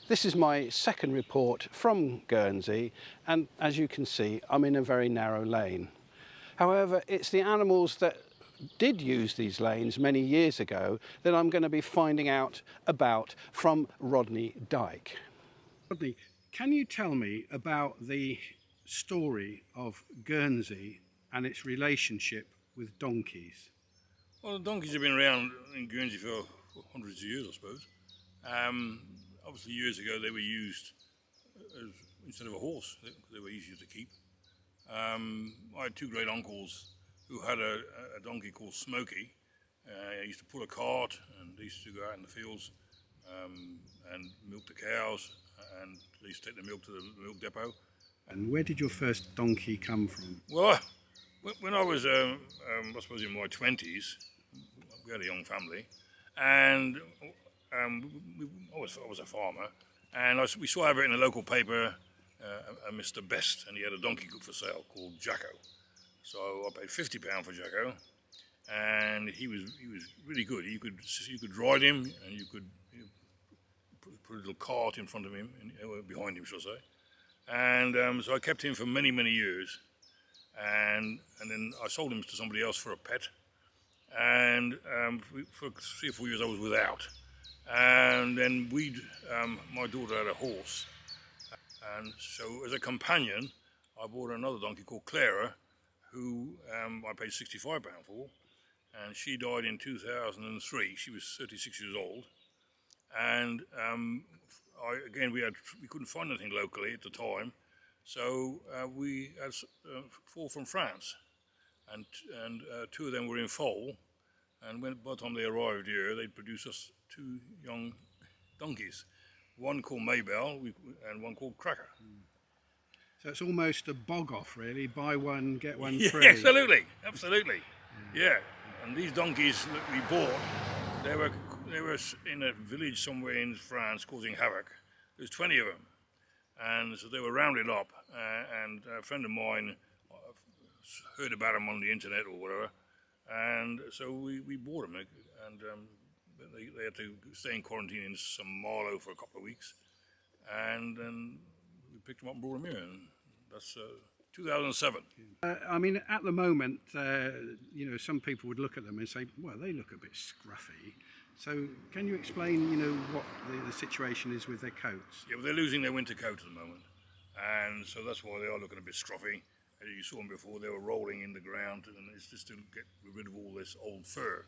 This is my second report from Guernsey, and as you can see, I'm in a very narrow lane. However, it's the animals that did use these lanes many years ago that I'm going to be finding out about from Rodney Dyke. Rodney, can you tell me about the story of Guernsey and its relationship with donkeys? Well, the donkeys have been around in Guernsey for hundreds of years, I suppose. Obviously, years ago they were used instead of a horse. They were easier to keep. I had two great uncles who had a donkey called Smokey. He used to pull a cart, and they used to go out in the fields and milk the cows, and they used to take the milk to the milk depot. And where did your first donkey come from? Well, when I was, I suppose, in my 20s, we had a young family, and I was a farmer, and we saw over in the local paper a Mr. Best, and he had a donkey for sale called Jacko. So I paid £50 for Jacko, and he was really good. You could ride him, and you could put a little cart in front of him, and behind him, shall I say. And so I kept him for many, many years, and then I sold him to somebody else for a pet. And for 3 or 4 years I was without. And then my daughter had a horse, and so as a companion I bought another donkey called Clara, who I paid £65 for, and she died in 2003. She was 36 years old, and we couldn't find anything locally at the time, so we had 4 from France, and 2 of them were in foal, and by the time they arrived here, they'd produced us 2 young donkeys, one called Maybelle and one called Cracker. So it's almost a bog-off, really. Buy one, get one Yeah, free. absolutely. Yeah. And these donkeys that we bought, they were in a village somewhere in France causing havoc. There's 20 of them, and so they were rounded up. And a friend of mine heard about them on the internet or whatever, and so we bought them. And they had to stay in quarantine in St. Malo for a couple of weeks, and then we picked them up and brought them here, and that's 2007. I mean, at the moment, some people would look at them and say, well, they look a bit scruffy. So can you explain, what the situation is with their coats? Yeah, well, they're losing their winter coat at the moment, and so that's why they are looking a bit scruffy. As you saw them before, they were rolling in the ground, and it's just to get rid of all this old fur.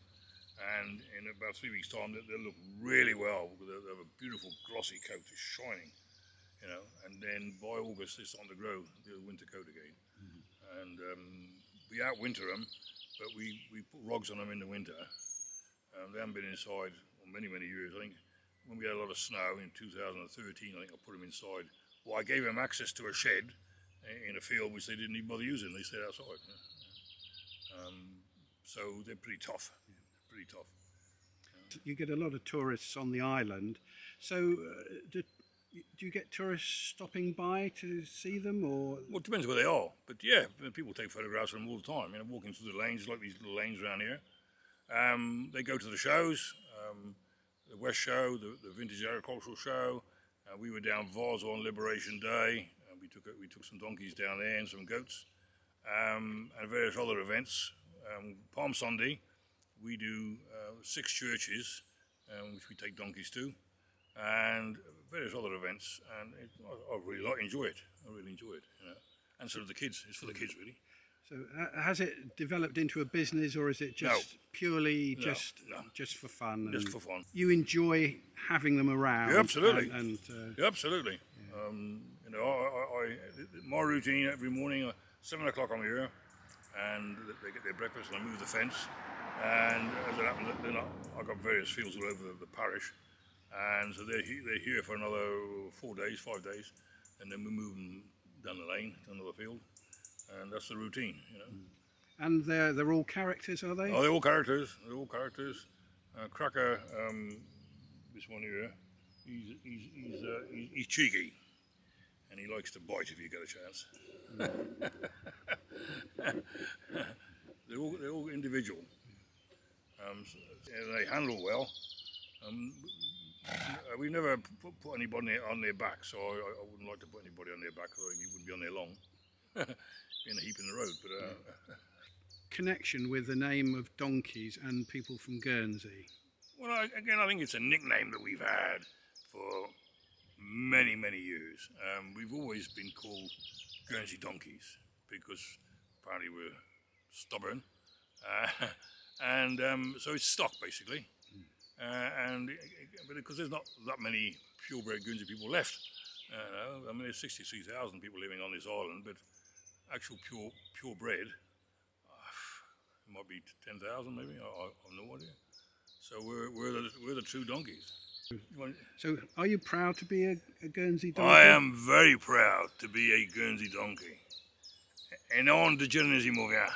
And in about 3 weeks' time, they'll look really well. They'll have a beautiful glossy coat, it's shining, and then by August they start to grow the winter coat again. And we outwinter them, but we put rugs on them in the winter. They haven't been inside for many, many years. I think when we had a lot of snow in 2013, I think I put them inside. Well, I gave them access to a shed in a field which they didn't even bother using. They stayed outside. So they're pretty tough. You get a lot of tourists on the island. So do you get tourists stopping by to see them, or? Well, it depends where they are. But yeah, people take photographs of them all the time. Walking through the lanes, like these little lanes around here. They go to the shows, the West Show, the Vintage Agricultural Show. We were down Vars on Liberation Day. We took some donkeys down there and some goats, and various other events. Palm Sunday, we do 6 churches, which we take donkeys to, and various other events. And I really enjoy it. And so do the kids. It's for the kids, really. So has it developed into a business, or is it just purely just for fun? Just for fun. You enjoy having them around? Yeah, absolutely. Yeah, absolutely. Yeah. My routine every morning, 7 o'clock I'm here, and they get their breakfast, and I move the fence. And as it happens, then I've got various fields all over the parish, and so they're here for another 4 days, 5 days, and then we move them down the lane to another field. And that's the routine, And they're all characters, are they? Oh, they're all characters. Cracker, this one here, he's cheeky, and he likes to bite if you get a chance. They're all individual. They handle well. We've never put anybody on their back, so I wouldn't like to put anybody on their back, because I think you wouldn't be on there long. Be in a heap in the road. But Connection with the name of donkeys and people from Guernsey. well, again, I think it's a nickname that we've had for many, many years. We've always been called Guernsey Donkeys because apparently we're stubborn, and so it's stock basically. But because there's not that many purebred Guernsey people left, I mean, there's 63,000 people living on this island, but actual purebred, it might be 10,000 maybe. I have no idea. So we're the true donkeys. So, are you proud to be a Guernsey donkey? I am very proud to be a Guernsey donkey. Et non de Guernésiais.